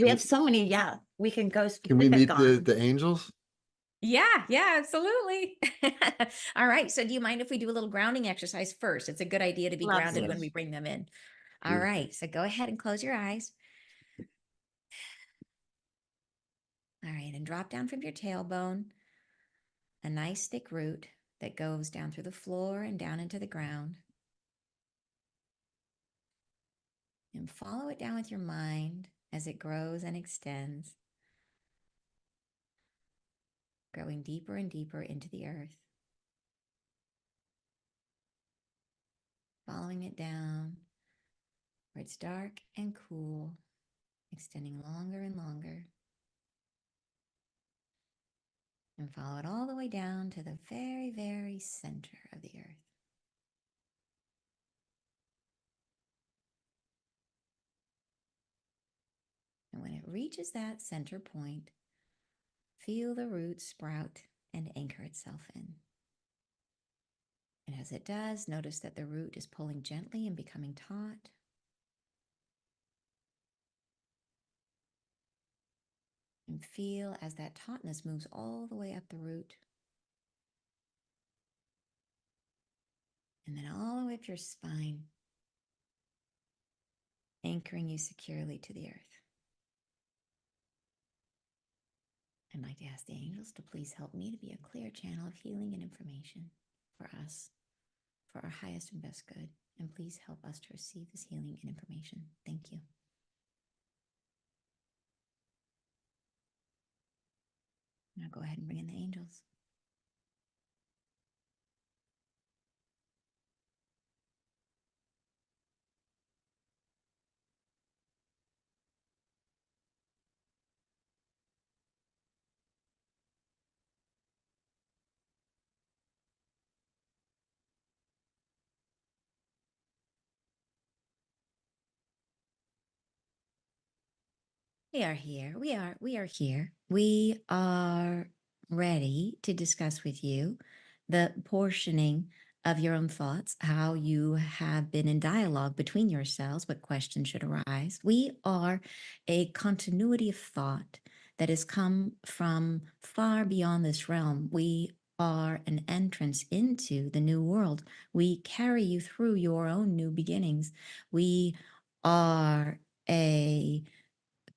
We have so many, yeah, we can go Can we specific meet on. the angels? Yeah, yeah, absolutely. All right. So do you mind if we do a little grounding exercise first? It's a good idea to be Love grounded to. when we Yes. bring them in. All Beautiful. right. So go ahead and close your eyes. All right. And drop down from your tailbone a nice thick root that goes down through the floor and down into the ground. And follow it down with your mind as it grows and extends, growing deeper and deeper into the earth. Following it down where it's dark and cool, extending longer and longer. And follow it all the way down to the very, very center of the earth. And when it reaches that center point, feel the root sprout and anchor itself in. And as it does, notice that the root is pulling gently and becoming taut. And feel as that tautness moves all the way up the root. And then all the way up your spine, anchoring you securely to the earth. I'd like to ask the angels to please help me to be a clear channel of healing and information for us, for our highest and best good. And please help us to receive this healing and information. Thank you. Now go ahead and bring in the angels. We are here. We are here. We are ready to discuss with you the portioning of your own thoughts, how you have been in dialogue between yourselves, what questions should arise. We are a continuity of thought that has come from far beyond this realm. We are an entrance into the new world. We carry you through your own new beginnings. We are a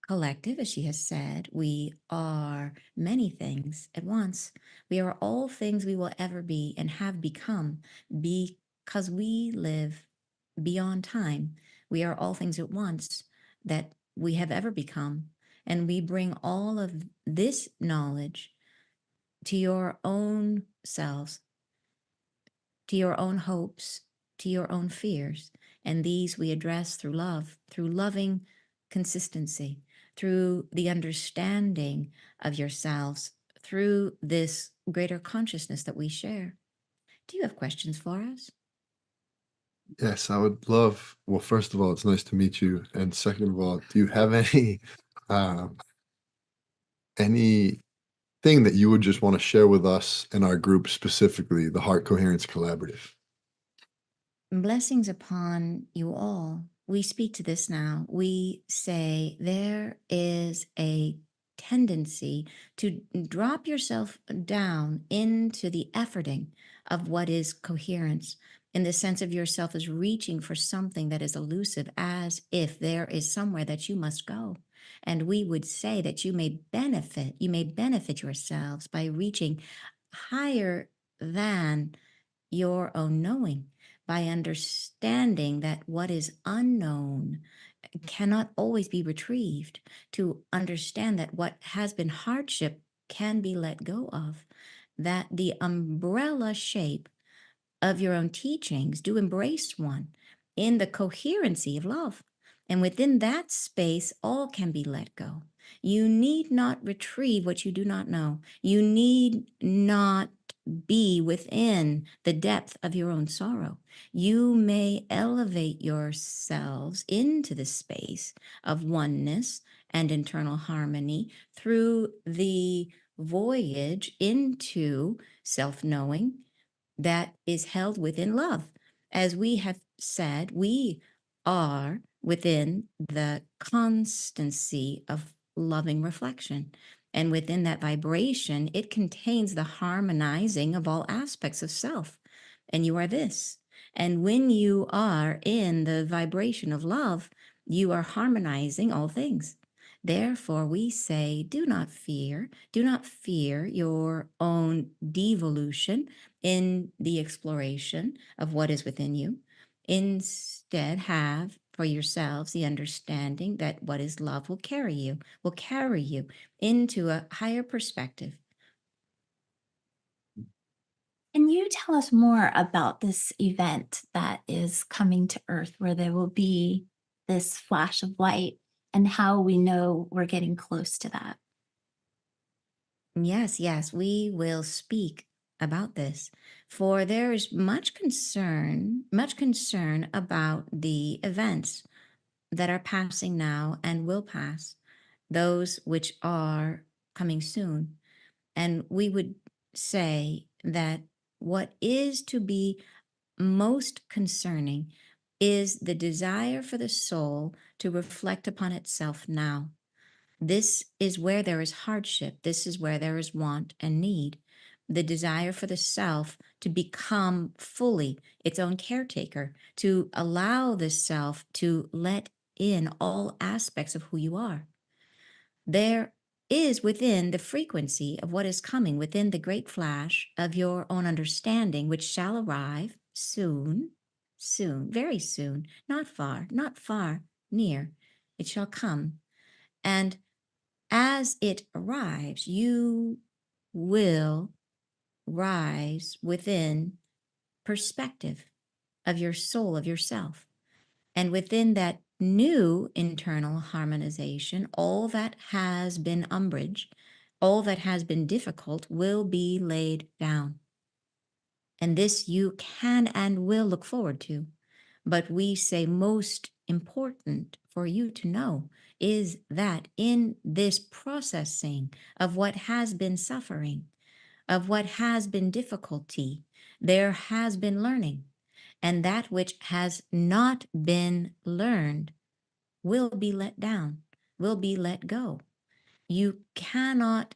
collective, as she has said. We are many things at once. We are all things we will ever be and have become because we live beyond time. We are all things at once that we have ever become. And we bring all of this knowledge to your own selves, to your own hopes, to your own fears. And these we address through love, through loving consistency, through the understanding of yourselves, through this greater consciousness that we share. Do you have questions for us? Yes, I would love. Well, first of all, it's nice to meet you, and second of all, do you have any um, anything that you would just want to share with us and our group, specifically the Heart Coherence Collaborative? Blessings upon you all. We speak to this now. We say there is a tendency to drop yourself down into the efforting of what is coherence, in the sense of yourself as reaching for something that is elusive, as if there is somewhere that you must go. And we would say that you may benefit yourselves by reaching higher than your own knowing, by understanding that what is unknown cannot always be retrieved, to understand that what has been hardship can be let go of, that the umbrella shape of your own teachings do embrace one in the coherency of love. And within that space, all can be let go. You need not retrieve what you do not know. You need not be within the depth of your own sorrow. You may elevate yourselves into the space of oneness and internal harmony through the voyage into self knowing that is held within love. As we have said, we are within the constancy of loving reflection. And within that vibration, it contains the harmonizing of all aspects of self. And you are this. And when you are in the vibration of love, you are harmonizing all things. Therefore, we say, do not fear. Do not fear your own devolution in the exploration of what is within you. Instead, have for yourselves the understanding that what is love will carry you into a higher perspective. Can you tell us more about this event that is coming to Earth where there will be this flash of light and how we know we're getting close to that? Yes, yes, we will speak about this, for there is much concern about the events that are passing now and will pass, those which are coming soon. And we would say that what is to be most concerning is the desire for the soul to reflect upon itself now. This is where there is hardship. This is where there is want and need. The desire for the self to become fully its own caretaker, to allow the self to let in all aspects of who you are. There is within the frequency of what is coming within the great flash of your own understanding, which shall arrive soon, soon, very soon, not far, near. It shall come. And as it arrives, you will rise within perspective of your soul, of yourself. And within that new internal harmonization, all that has been umbrage, all that has been difficult will be laid down. And this you can and will look forward to. But we say most important for you to know is that in this processing of what has been suffering, of what has been difficulty, there has been learning. And that which has not been learned will be let down, will be let go. You cannot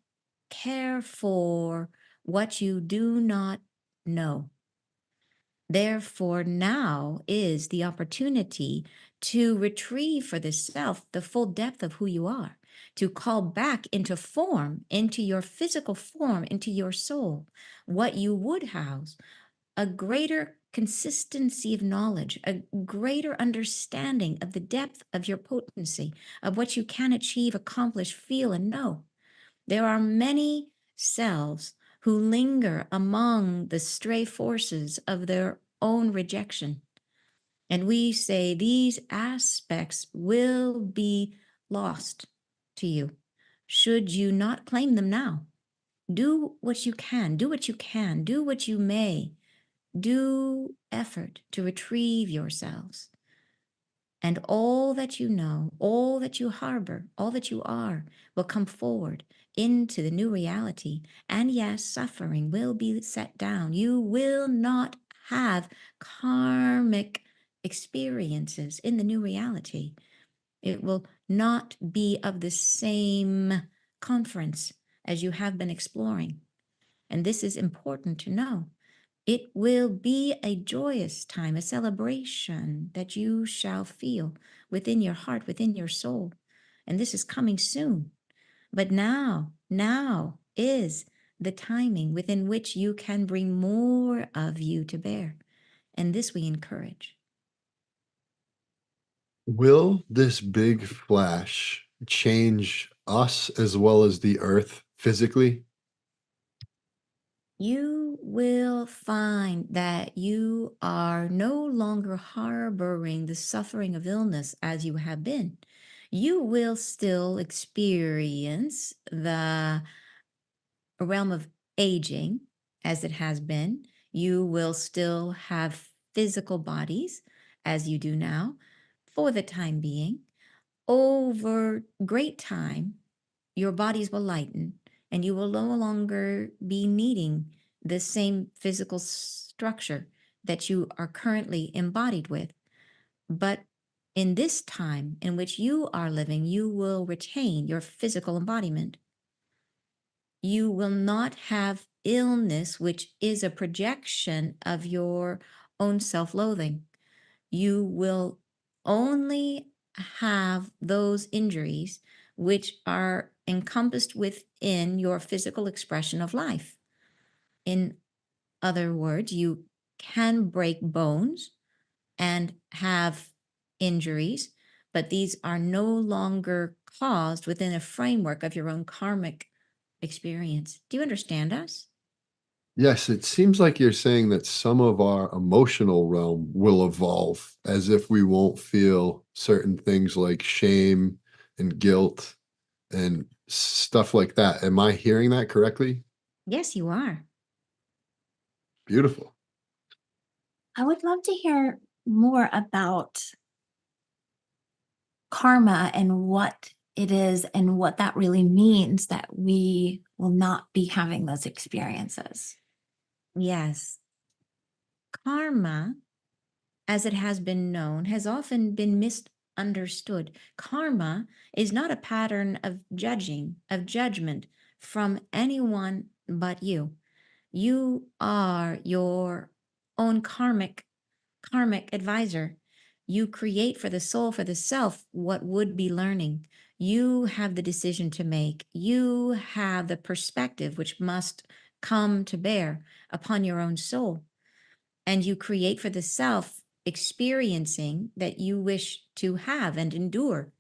care for what you do not know. Therefore, now is the opportunity to retrieve for the self the full depth of who you are, to call back into form, into your physical form, into your soul, what you would house, a greater consistency of knowledge, a greater understanding of the depth of your potency, of what you can achieve, accomplish, feel, and know. There are many selves who linger among the stray forces of their own rejection. And we say these aspects will be lost to you should you not claim them now. Do what you can, do what you can, do what you may. Do effort to retrieve yourselves. And all that you know, all that you harbor, all that you are will come forward into the new reality. And yes, suffering will be set down. You will not have karmic experiences in the new reality. It will not be of the same conference as you have been exploring. And this is important to know. It will be a joyous time, a celebration that you shall feel within your heart, within your soul. And this is coming soon. But now is the timing within which you can bring more of you to bear. And this we encourage. Will this big flash change us as well as the earth physically? You will find that you are no longer harboring the suffering of illness as you have been. You will still experience the realm of aging as it has been. You will still have physical bodies as you do now for the time being. Over great time, your bodies will lighten and you will no longer be needing the same physical structure that you are currently embodied with. But In this time in which you are living, you will retain your physical embodiment. You will not have illness, which is a projection of your own self loathing. You will only have those injuries which are encompassed within your physical expression of life. In other words, you can break bones and have injuries, but these are no longer caused within a framework of your own karmic experience. Do you understand us? Yes, it seems like you're saying that some of our emotional realm will evolve as if we won't feel certain things like shame and guilt and stuff like that. Am I hearing that correctly? Yes, you are. Beautiful. I would love to hear more about karma and what it is and what that really means that we will not be having those experiences. Yes. Karma, as it has been known, has often been misunderstood. Karma is not a pattern of judgment from anyone but you. You are your own karmic advisor. You create for the soul, for the self, what would be learning. You have the decision to make. You have the perspective which must come to bear upon your own soul. And you create for the self experiencing that you wish to have and endure.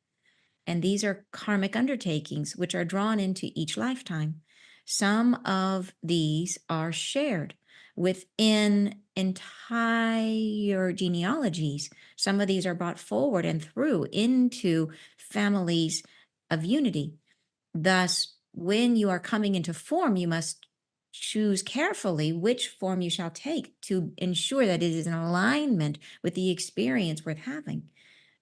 And these are karmic undertakings which are drawn into each lifetime. Some of these are shared within entire genealogies. Some of these are brought forward and through into families of unity. Thus, when you are coming into form, you must choose carefully which form you shall take to ensure that it is in alignment with the experience worth having,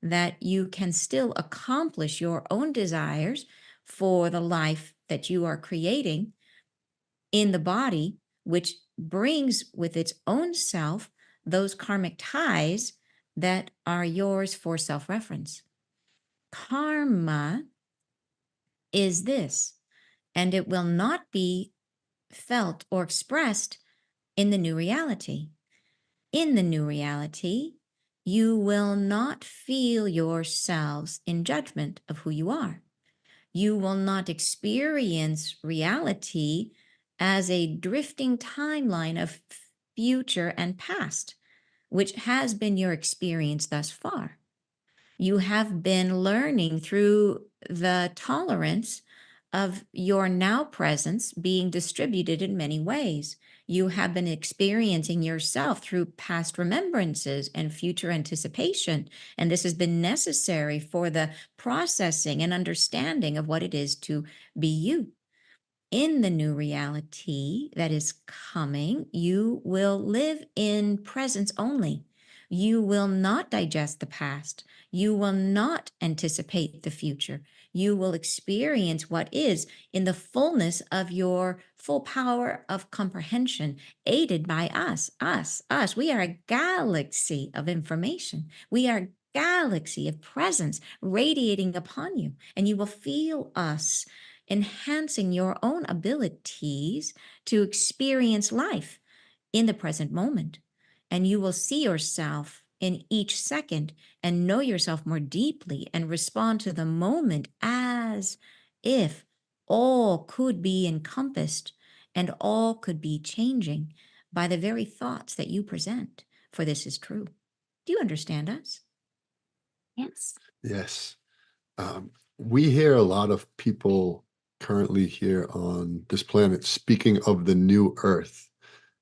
that you can still accomplish your own desires for the life that you are creating in the body, which brings with its own self those karmic ties that are yours for self reference. Karma is this, and it will not be felt or expressed in the new reality. In the new reality, you will not feel yourselves in judgment of who you are. You will not experience reality as a drifting timeline of future and past, which has been your experience thus far. You have been learning through the tolerance of your now presence being distributed in many ways. You have been experiencing yourself through past remembrances and future anticipation. And this has been necessary for the processing and understanding of what it is to be you. In the new reality that is coming, you will live in presence only. You will not digest the past. You will not anticipate the future. You will experience what is in the fullness of your full power of comprehension, aided by us. We are a galaxy of information. We are a galaxy of presence radiating upon you, and you will feel us enhancing your own abilities to experience life in the present moment. And you will see yourself in each second and know yourself more deeply and respond to the moment as if all could be encompassed and all could be changing by the very thoughts that you present. For this is true. Do you understand us? Yes. Yes. We hear a lot of people currently here on this planet speaking of the new Earth.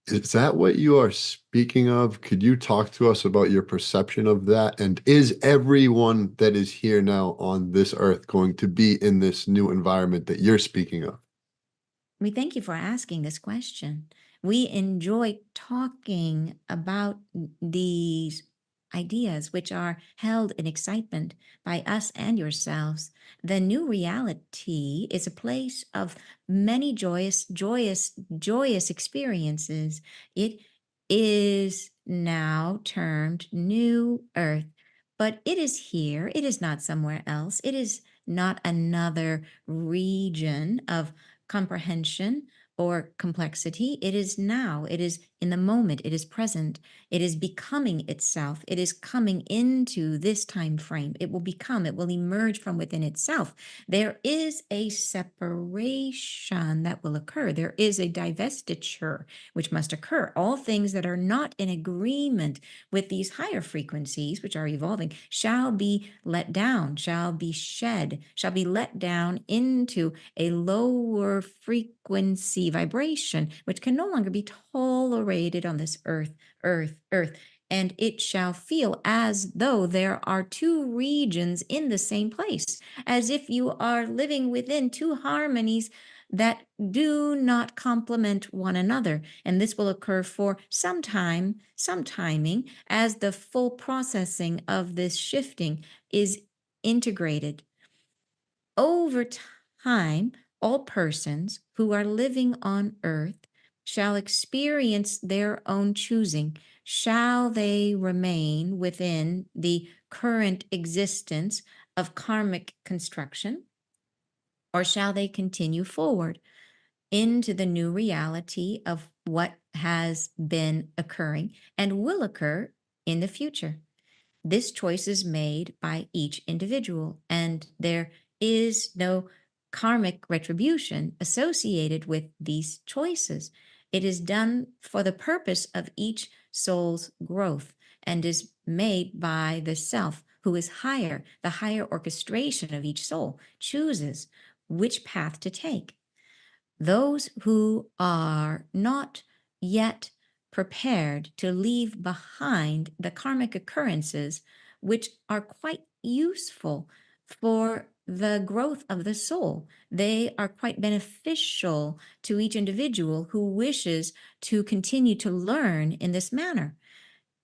Is that what you are speaking of? Could you talk to us about your perception of that? And is everyone that is here now on this Earth going to be in this new environment that you're speaking of? We thank you for asking this question. We enjoy talking about these ideas, which are held in excitement by us and yourselves. The new reality is a place of many joyous experiences. It is now termed New Earth, but it is here. It is not somewhere else. It is not another region of comprehension or complexity. It is now. It is in the moment. It is present. It is becoming itself. It is coming into this time frame. It will become, it will emerge from within itself. There is a separation that will occur. There is a divestiture which must occur. All things that are not in agreement with these higher frequencies, which are evolving, shall be let down, shall be shed, shall be let down into a lower frequency vibration, which can no longer be tolerated on this earth. And it shall feel as though there are two regions in the same place, as if you are living within two harmonies that do not complement one another. And this will occur for some time, some timing, as the full processing of this shifting is integrated. Over time, all persons who are living on earth shall experience their own choosing. Shall they remain within the current existence of karmic construction, or shall they continue forward into the new reality of what has been occurring and will occur in the future? This choice is made by each individual, and there is no karmic retribution associated with these choices. It is done for the purpose of each soul's growth and is made by the self who is higher. The higher orchestration of each soul chooses which path to take. Those who are not yet prepared to leave behind the karmic occurrences, which are quite useful for the growth of the soul. They are quite beneficial to each individual who wishes to continue to learn in this manner.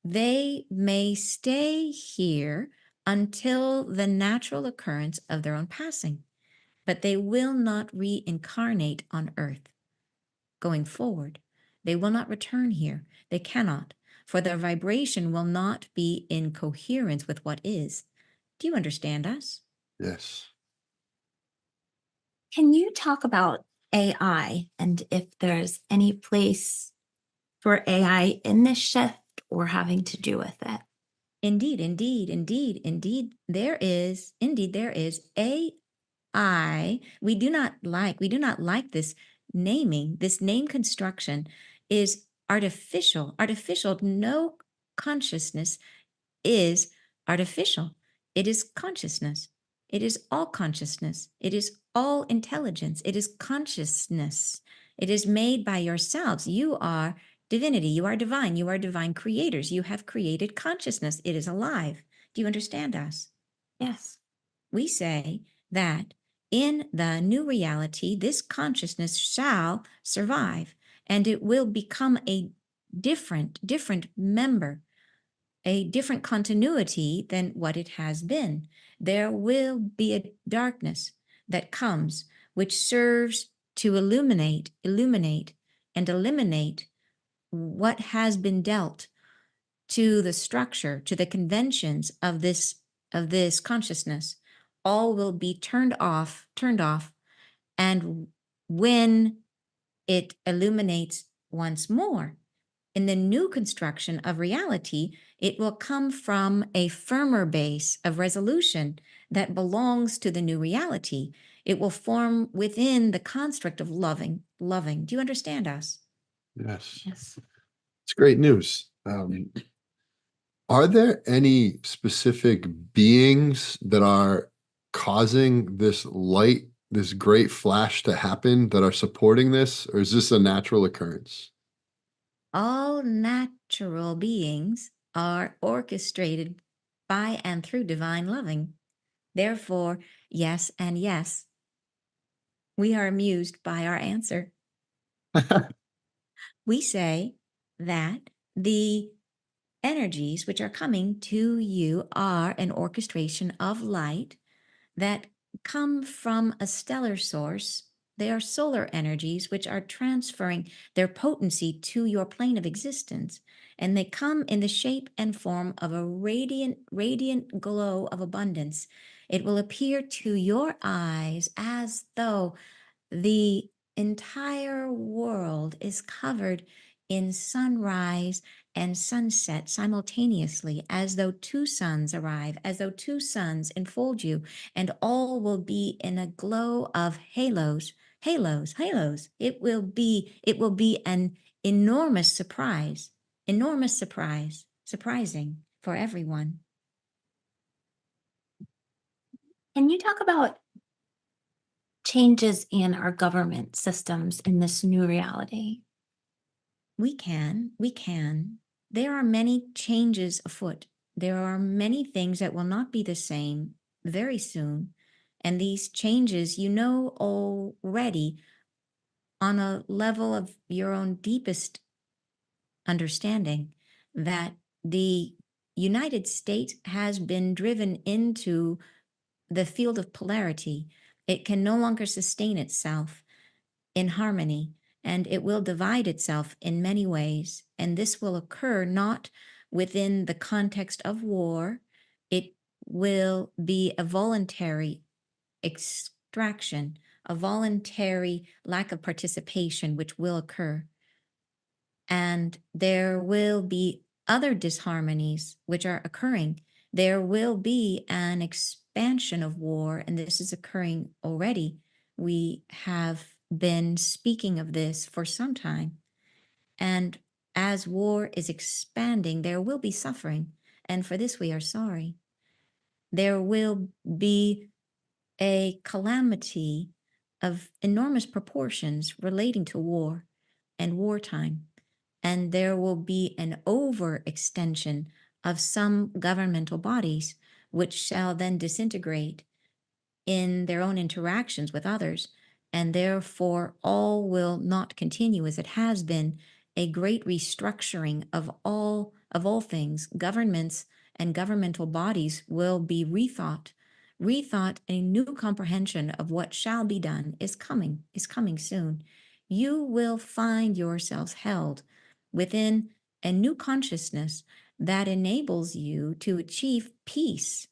They may stay here until the natural occurrence of their own passing, but they will not reincarnate on earth going forward. They will not return here. They cannot, for their vibration will not be in coherence with what is. Do you understand us? Yes. Can you talk about AI and if there's any place for AI in this shift or having to do with it? Indeed, there is. Indeed, there is. We do not like this naming. This name construction is artificial. Artificial. No consciousness is artificial. It is consciousness. It is all consciousness. It is all intelligence. It is consciousness. It is made by yourselves. You are divinity. You are divine. You are divine creators. You have created consciousness. It is alive. Do you understand us? Yes. We say that in the new reality, this consciousness shall survive and it will become a different member, a different continuity than what it has been. There will be a darkness that comes, which serves to illuminate, and eliminate what has been dealt to the structure, to the conventions of this consciousness. All will be turned off, and when it illuminates once more in the new construction of reality, it will come from a firmer base of resolution that belongs to the new reality. It will form within the construct of loving. Do you understand us? Yes. Yes. It's great news. Are there any specific beings that are causing this light, this great flash to happen that are supporting this, or is this a natural occurrence? All natural beings are orchestrated by and through divine loving. Therefore, yes and yes, we are amused by our answer. We say that the energies which are coming to you are an orchestration of light that come from a stellar source. They are solar energies which are transferring their potency to your plane of existence. and they come in the shape and form of a radiant glow of abundance. It will appear to your eyes as though the entire world is covered in sunrise and sunset simultaneously, as though two suns arrive, as though two suns enfold you, and all will be in a glow of halos, halos, halos. It will be an enormous surprise, surprising for everyone. Can you talk about changes in our government systems in this new reality? We can. There are many changes afoot. There are many things that will not be the same very soon. And these changes, you know already on a level of your own deepest understanding, that the United States has been driven into the field of polarity. It can no longer sustain itself in harmony, and it will divide itself in many ways. And this will occur not within the context of war, it will be a voluntary extraction, a voluntary lack of participation, which will occur. And there will be other disharmonies which are occurring. There will be an expansion of war, and this is occurring already. We have been speaking of this for some time. And as war is expanding, there will be suffering. And for this, we are sorry. There will be a calamity of enormous proportions relating to war and wartime. And there will be an overextension of some governmental bodies, which shall then disintegrate in their own interactions with others, and therefore all will not continue as it has been. A great restructuring of all things, governments and governmental bodies will be rethought. A new comprehension of what shall be done is coming soon. You will find yourselves held within a new consciousness that enables you to achieve peace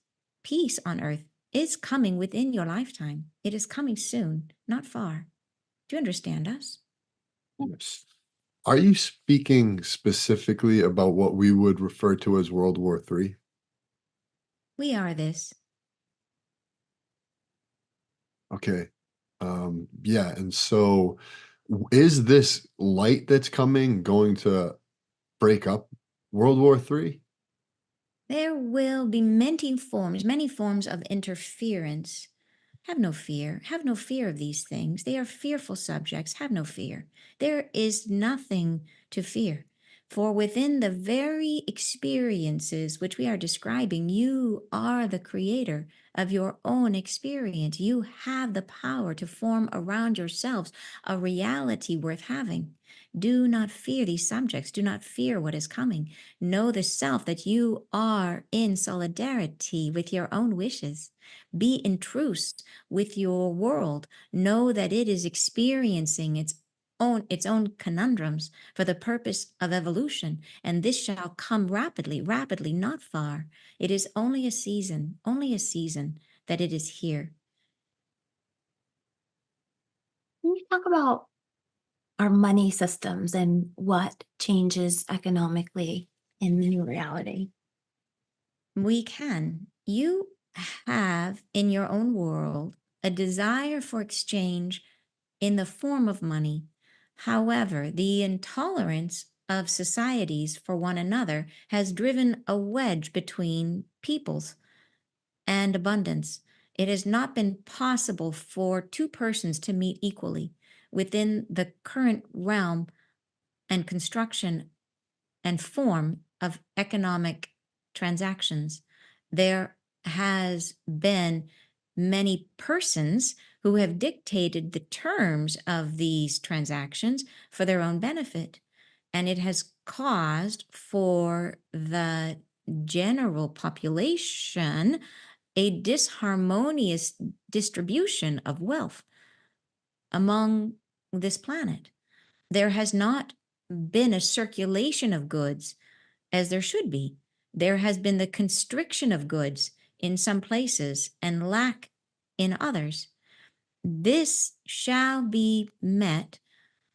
on earth is coming within your lifetime. It is coming soon, not far. Do you understand us? Yes. Are you speaking specifically about what we would refer to as World War III? We are this. Okay. Yeah, and so is this light that's coming going to break up World War III? There will be many forms of interference. Have no fear. Have no fear of these things. They are fearful subjects. Have no fear. There is nothing to fear. For within the very experiences which we are describing, you are the creator of your own experience. You have the power to form around yourselves a reality worth having. Do not fear these subjects. Do not fear what is coming. Know the self that you are in solidarity with your own wishes. Be in truce with your world. Know that it is experiencing its own conundrums for the purpose of evolution, and this shall come rapidly, not far. It is only a season that it is here. Can you talk about our money systems and what changes economically in the new reality? We can. You have in your own world a desire for exchange in the form of money. However, the intolerance of societies for one another has driven a wedge between peoples and abundance. It has not been possible for two persons to meet equally within the current realm and construction and form of economic transactions. There has been many persons who have dictated the terms of these transactions for their own benefit, and it has caused for the general population a disharmonious distribution of wealth among this planet. There has not been a circulation of goods as there should be. There has been the constriction of goods in some places and lack in others. This shall be met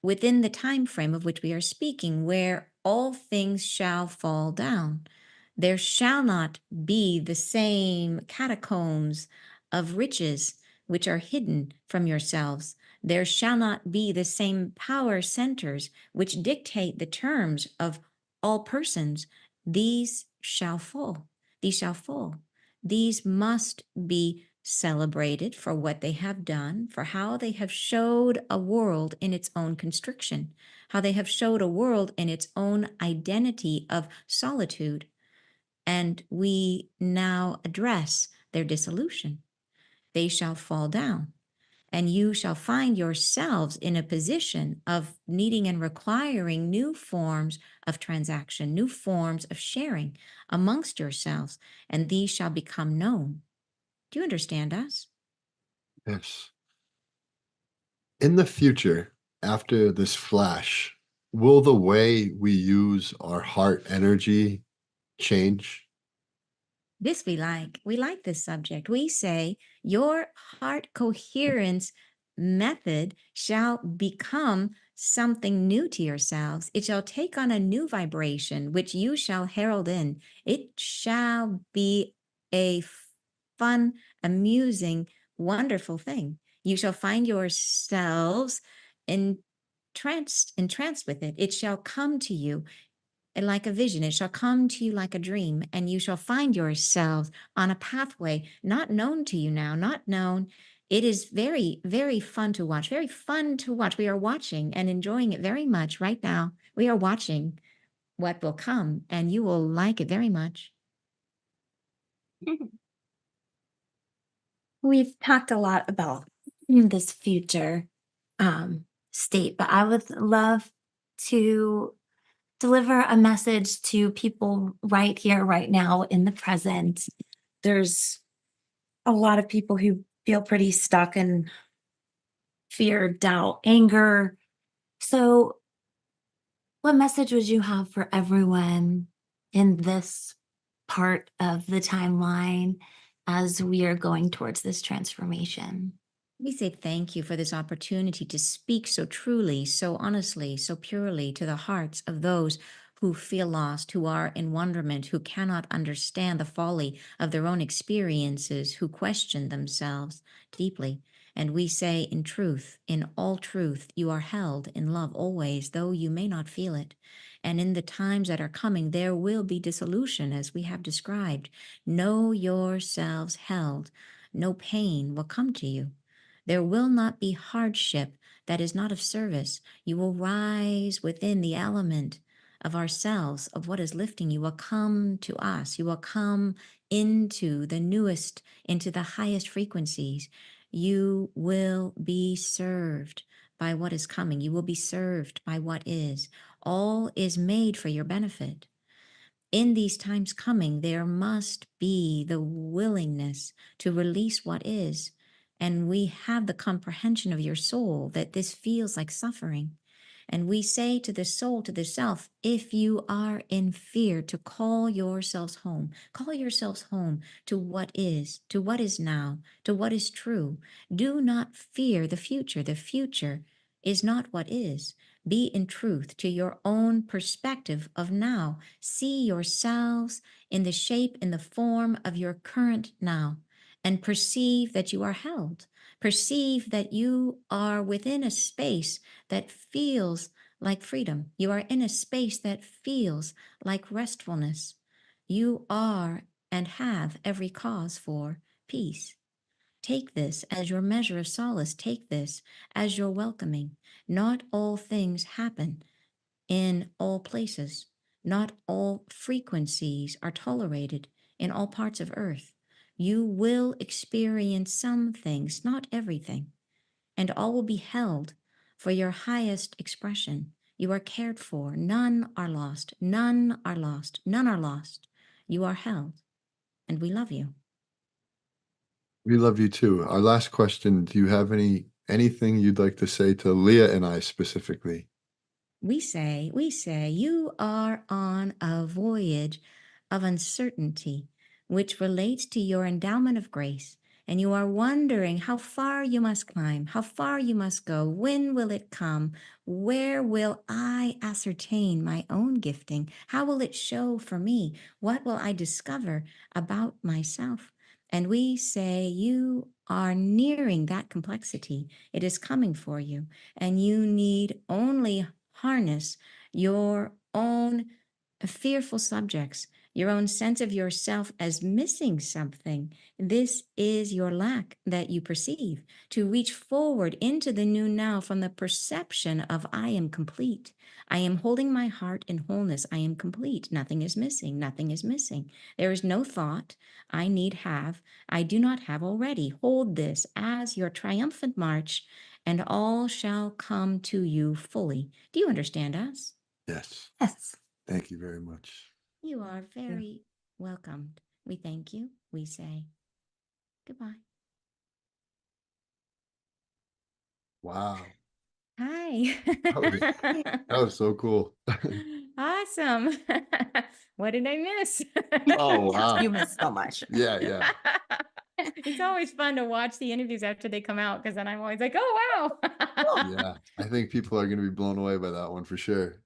within the time frame of which we are speaking, where all things shall fall down. There shall not be the same catacombs of riches which are hidden from yourselves. There shall not be the same power centers which dictate the terms of all persons. These shall fall. These shall fall. These must be celebrated for what they have done, for how they have showed a world in its own constriction, how they have showed a world in its own identity of solitude. And we now address their dissolution. They shall fall down, and you shall find yourselves in a position of needing and requiring new forms of transaction, new forms of sharing amongst yourselves, and these shall become known. Do you understand us? Yes. In the future, after this flash, will the way we use our heart energy change? This we like. We like this subject. We say your heart coherence method shall become something new to yourselves. It shall take on a new vibration, which you shall herald in. It shall be a fun, amusing, wonderful thing. You shall find yourselves entranced with it. It shall come to you and like a vision, it shall come to you like a dream, and you shall find yourselves on a pathway not known to you now, not known. It is very, very fun to watch, very fun to watch. We are watching and enjoying it very much right now. We are watching what will come, and you will like it very much. We've talked a lot about this future state, but I would love to deliver a message to people right here, right now, in the present. There's a lot of people who feel pretty stuck in fear, doubt, anger. So, what message would you have for everyone in this part of the timeline as we are going towards this transformation? We say thank you for this opportunity to speak so truly, so honestly, so purely to the hearts of those who feel lost, who are in wonderment, who cannot understand the folly of their own experiences, who question themselves deeply. And we say, in truth, in all truth, you are held in love always, though you may not feel it. And in the times that are coming, there will be dissolution, as we have described. Know yourselves held. No pain will come to you. There will not be hardship that is not of service. You will rise within the element of ourselves, of what is lifting. You will come to us. You will come into the newest, into the highest frequencies. You will be served by what is coming. You will be served by what is. All is made for your benefit. In these times coming, there must be the willingness to release what is. And we have the comprehension of your soul that this feels like suffering. And we say to the soul, to the self, if you are in fear, to call yourselves home. Call yourselves home to what is now, to what is true. Do not fear the future. The future is not what is. Be in truth to your own perspective of now. See yourselves in the shape, in the form of your current now, and perceive that you are held. Perceive that you are within a space that feels like freedom. You are in a space that feels like restfulness. You are and have every cause for peace. Take this as your measure of solace. Take this as your welcoming. Not all things happen in all places. Not all frequencies are tolerated in all parts of earth. You will experience some things, not everything, and all will be held for your highest expression. You are cared for. None are lost. None are lost. None are lost. You are held, and we love you. We love you too. Our last question, do you have anything you'd like to say to Leah and I specifically? we say, you are on a voyage of uncertainty, which relates to your endowment of grace. And you are wondering how far you must climb, how far you must go, when will it come? Where will I ascertain my own gifting? How will it show for me? What will I discover about myself? And we say, you are nearing that complexity. It is coming for you, and you need only harness your own fearful subjects, your own sense of yourself as missing something. This is your lack that you perceive, to reach forward into the new now from the perception of I am complete. I am holding my heart in wholeness. I am complete. Nothing is missing. Nothing is missing. There is no thought I need have. I do not have already. Hold this as your triumphant march, and all shall come to you fully. Do you understand us? Yes. Yes. Thank you very much. You are very welcomed. We thank you. We say goodbye. Wow. Hi. That was so cool. Awesome. What did I miss? Oh, wow. You missed so much. Yeah, yeah. It's always fun to watch the interviews after they come out, because then I'm always like, oh, wow. Yeah. I think people are going to be blown away by that one for sure.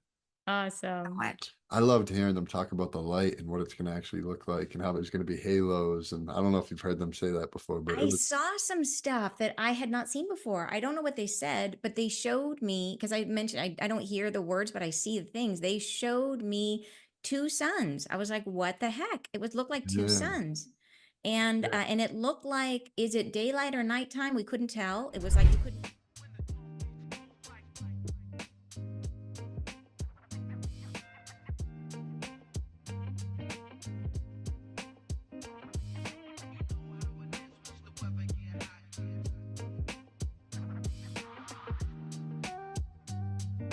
So Awesome. much. I loved hearing them talk about the light and what it's going to actually look like and how there's going to be halos. And I don't know if you've heard them say that before, but it I was, saw some stuff that I had not seen before. I don't know what they said, but they showed me, because I mentioned I don't hear the words, but I see the things. They showed me two suns. I was like, what the heck? It would look like two yeah. suns. And Yeah. and it looked like, is it daylight or nighttime? We couldn't tell. It was like you couldn't